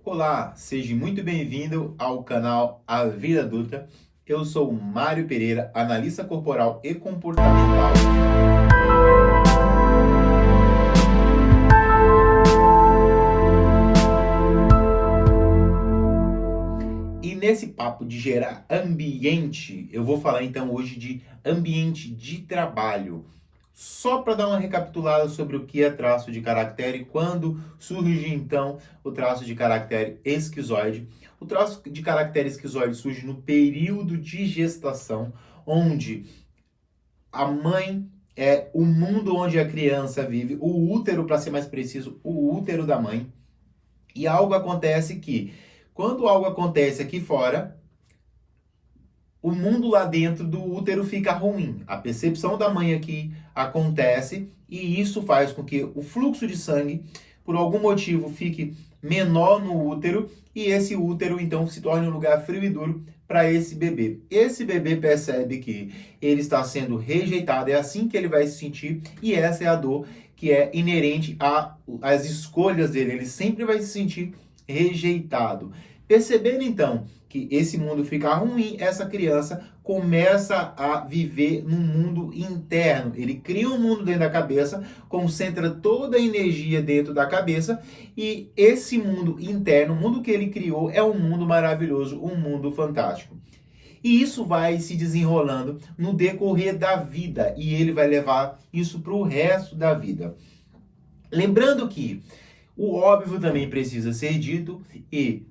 Olá, seja muito bem-vindo ao canal A Vida Adulta. Eu sou o Mário Pereira, analista corporal e comportamental. E nesse papo de gerar ambiente, eu vou falar então hoje de ambiente de trabalho. Só para dar uma recapitulada sobre o que é traço de caractere, quando surge então o traço de caractere esquizoide. O traço de caractere esquizoide surge no período de gestação, onde a mãe é o mundo onde a criança vive, o útero, para ser mais preciso, o útero da mãe. E algo acontece que, quando algo acontece aqui fora, o mundo lá dentro do útero fica ruim. A percepção da mãe aqui acontece e isso faz com que o fluxo de sangue, por algum motivo, fique menor no útero e esse útero então se torne um lugar frio e duro para esse bebê. Esse bebê percebe que ele está sendo rejeitado, é assim que ele vai se sentir e essa é a dor que é inerente às escolhas dele. Ele sempre vai se sentir rejeitado. Percebendo então que esse mundo fica ruim, essa criança começa a viver num mundo interno. Ele cria um mundo dentro da cabeça, concentra toda a energia dentro da cabeça e esse mundo interno, o mundo que ele criou, é um mundo maravilhoso, um mundo fantástico. E isso vai se desenrolando no decorrer da vida e ele vai levar isso para o resto da vida. Lembrando que o óbvio também precisa ser dito e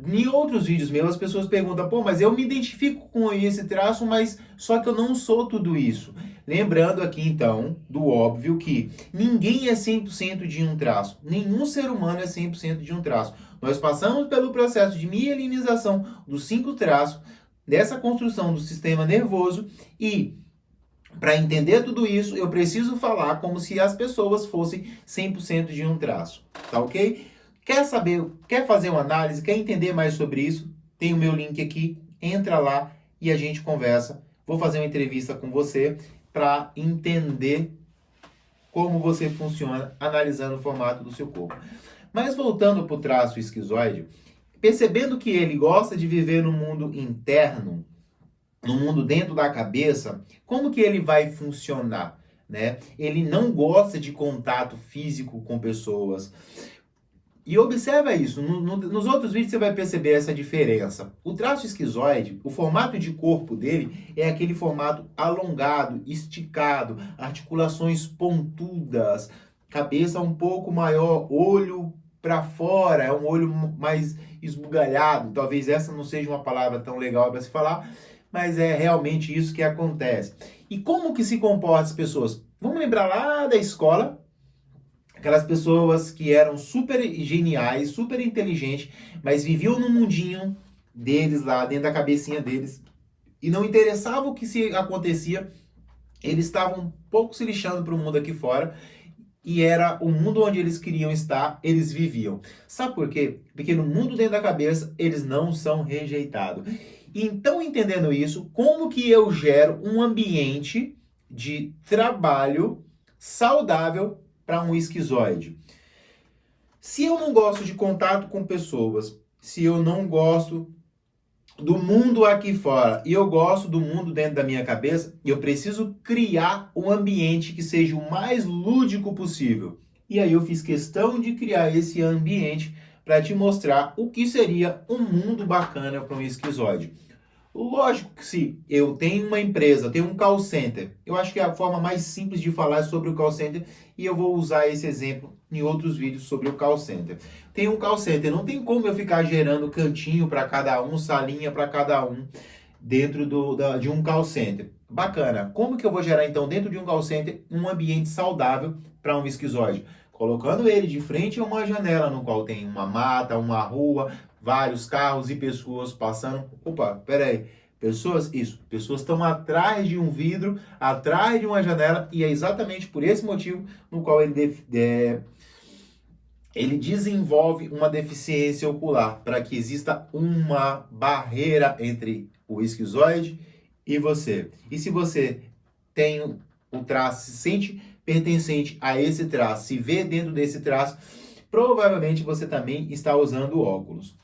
em outros vídeos meus, as pessoas perguntam, pô, mas eu me identifico com esse traço, mas só que eu não sou tudo isso. Lembrando aqui, então, do óbvio que ninguém é 100% de um traço. Nenhum ser humano é 100% de um traço. Nós passamos pelo processo de mielinização dos 5 traços, dessa construção do sistema nervoso e para entender tudo isso, eu preciso falar como se as pessoas fossem 100% de um traço, tá ok? Quer saber, quer fazer uma análise, quer entender mais sobre isso? Tem o meu link aqui, entra lá e a gente conversa. Vou fazer uma entrevista com você para entender como você funciona analisando o formato do seu corpo. Mas voltando para o traço esquizoide, percebendo que ele gosta de viver no mundo interno, no mundo dentro da cabeça, como que ele vai funcionar, né? Ele não gosta de contato físico com pessoas. E observa isso, nos outros vídeos você vai perceber essa diferença. O traço esquizoide, o formato de corpo dele é aquele formato alongado, esticado, articulações pontudas, cabeça um pouco maior, olho para fora, é um olho mais esbugalhado. Talvez essa não seja uma palavra tão legal para se falar, mas é realmente isso que acontece. E como que se comportam as pessoas? Vamos lembrar lá da escola, aquelas pessoas que eram super geniais, super inteligentes, mas viviam no mundinho deles lá, dentro da cabecinha deles, e não interessava o que se acontecia, eles estavam um pouco se lixando para o mundo aqui fora, e era o mundo onde eles queriam estar, eles viviam. Sabe por quê? Porque no mundo dentro da cabeça, eles não são rejeitados. Então, entendendo isso, como que eu gero um ambiente de trabalho saudável para um esquizoide? Se eu não gosto de contato com pessoas, se eu não gosto do mundo aqui fora e eu gosto do mundo dentro da minha cabeça, eu preciso criar um ambiente que seja o mais lúdico possível. E aí eu fiz questão de criar esse ambiente para te mostrar o que seria um mundo bacana para um esquizoide. Lógico que se eu tenho uma empresa, tenho um call center, eu acho que é a forma mais simples de falar sobre o call center e eu vou usar esse exemplo em outros vídeos sobre o call center. Tem um call center, não tem como eu ficar gerando cantinho para cada um, salinha para cada um dentro de um call center. Bacana. Como que eu vou gerar então dentro de um call center um ambiente saudável para um esquizoide? Colocando ele de frente a uma janela no qual tem uma mata, uma rua, vários carros e pessoas passando. Opa, peraí. Pessoas estão atrás de um vidro, atrás de uma janela, e é exatamente por esse motivo no qual ele desenvolve uma deficiência ocular, para que exista uma barreira entre o esquizoide e você. E se você tem o traço, se sente pertencente a esse traço, se vê dentro desse traço, provavelmente você também está usando óculos.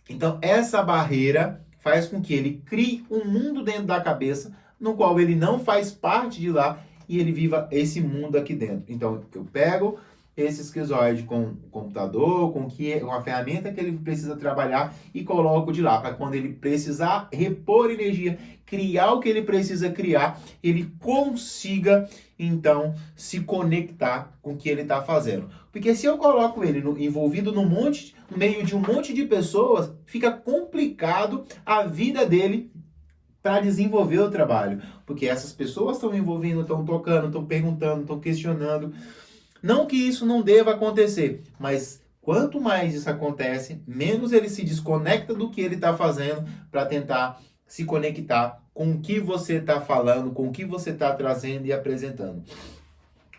Então, essa barreira faz com que ele crie um mundo dentro da cabeça no qual ele não faz parte de lá e ele viva esse mundo aqui dentro. Então, eu pego esse esquizoide com o computador, com a ferramenta que ele precisa trabalhar e coloco de lá, para quando ele precisar repor energia, criar o que ele precisa criar, ele consiga, então, se conectar com o que ele está fazendo. Porque se eu coloco ele envolvido no meio de um monte de pessoas, fica complicado a vida dele para desenvolver o trabalho. Porque essas pessoas estão envolvendo, estão tocando, estão perguntando, estão questionando. Não que isso não deva acontecer, mas quanto mais isso acontece, menos ele se desconecta do que ele está fazendo para tentar se conectar com o que você está falando, com o que você está trazendo e apresentando.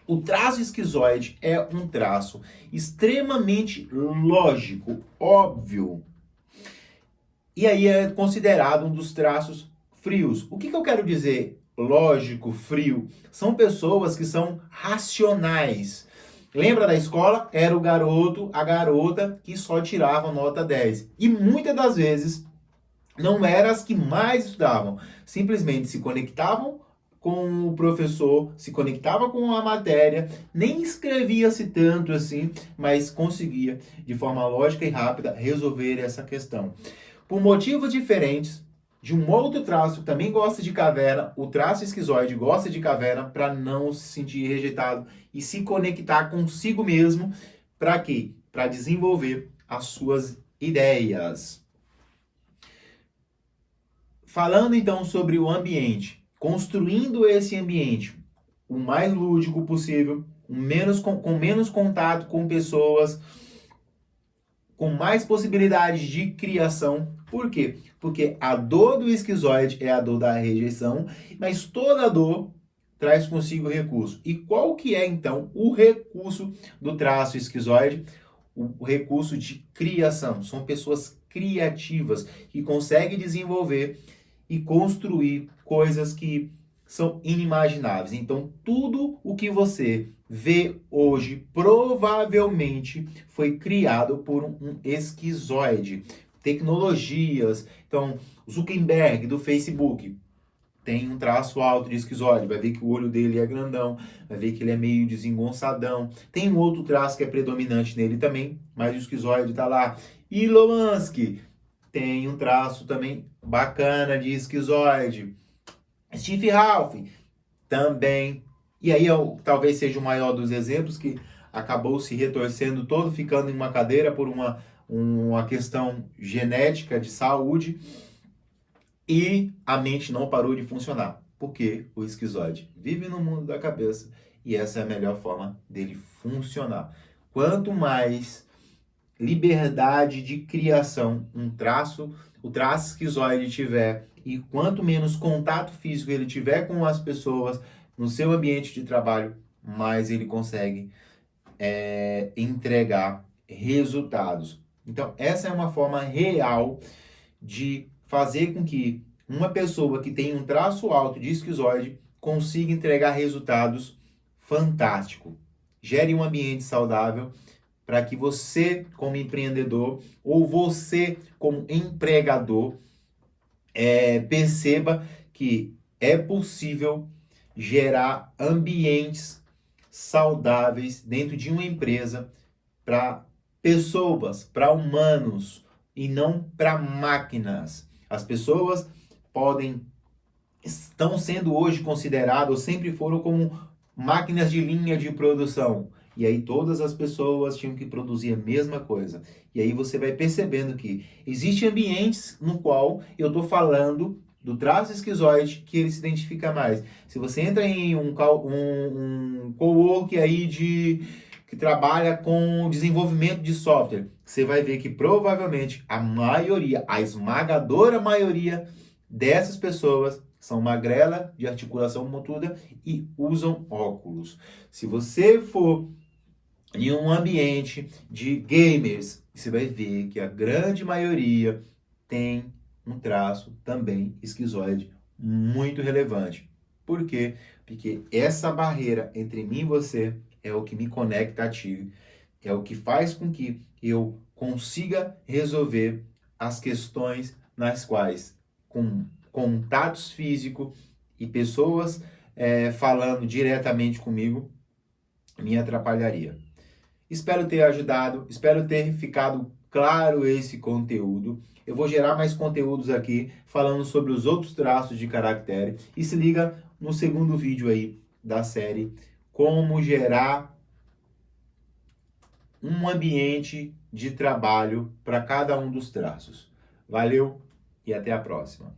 O traço esquizoide é um traço extremamente lógico, óbvio. E aí é considerado um dos traços frios. O que eu quero dizer lógico, frio? São pessoas que são racionais. Lembra da escola? Era o garoto, a garota que só tirava nota 10. E muitas das vezes não eram as que mais estudavam. Simplesmente se conectavam com o professor, se conectava com a matéria, nem escrevia-se tanto assim, mas conseguia, de forma lógica e rápida, resolver essa questão. Por motivos diferentes, de um outro traço que também gosta de caverna, o traço esquizoide gosta de caverna para não se sentir rejeitado e se conectar consigo mesmo. Para quê? Para desenvolver as suas ideias. Falando então sobre o ambiente, construindo esse ambiente o mais lúdico possível, com menos contato com pessoas, com mais possibilidades de criação. Por quê? Porque a dor do esquizoide é a dor da rejeição, mas toda dor traz consigo recurso. E qual que é, então, o recurso do traço esquizoide? O recurso de criação. São pessoas criativas que conseguem desenvolver e construir coisas que são inimagináveis. Então, tudo o que você vê hoje provavelmente foi criado por um esquizoide. Tecnologias. Então, Zuckerberg do Facebook tem um traço alto de esquizoide. Vai ver que o olho dele é grandão, vai ver que ele é meio desengonçadão. Tem um outro traço que é predominante nele também, mas o esquizoide está lá. Elon Musk tem um traço também bacana de esquizoide. Steve Ralph também. E aí talvez seja o maior dos exemplos, que acabou se retorcendo todo, ficando em uma cadeira por uma questão genética de saúde, e a mente não parou de funcionar. Porque o esquizoide vive no mundo da cabeça e essa é a melhor forma dele funcionar. Quanto mais liberdade de criação o traço esquizoide tiver, e quanto menos contato físico ele tiver com as pessoas no seu ambiente de trabalho, mais ele consegue entregar resultados. Então, essa é uma forma real de fazer com que uma pessoa que tem um traço alto de esquizoide consiga entregar resultados fantásticos. Gere um ambiente saudável para que você, como empreendedor, ou você, como empregador, perceba que é possível gerar ambientes saudáveis dentro de uma empresa para pessoas, para humanos e não para máquinas. As pessoas estão sendo hoje consideradas, ou sempre foram, como máquinas de linha de produção. E aí todas as pessoas tinham que produzir a mesma coisa. E aí você vai percebendo que existem ambientes no qual eu estou falando do traço esquizoide que ele se identifica mais. Se você entra em um cowork aí que trabalha com desenvolvimento de software, você vai ver que provavelmente a esmagadora maioria dessas pessoas são magrela, de articulação motora e usam óculos. Se você for em um ambiente de gamers, você vai ver que a grande maioria tem um traço também esquizoide muito relevante. Por quê? Porque essa barreira entre mim e você é o que me conecta a ti. É o que faz com que eu consiga resolver as questões nas quais, com contatos físicos e pessoas falando diretamente comigo, me atrapalharia. Espero ter ajudado, espero ter ficado claro esse conteúdo. Eu vou gerar mais conteúdos aqui falando sobre os outros traços de caractere. E se liga no segundo vídeo aí da série, como gerar um ambiente de trabalho para cada um dos traços. Valeu e até a próxima.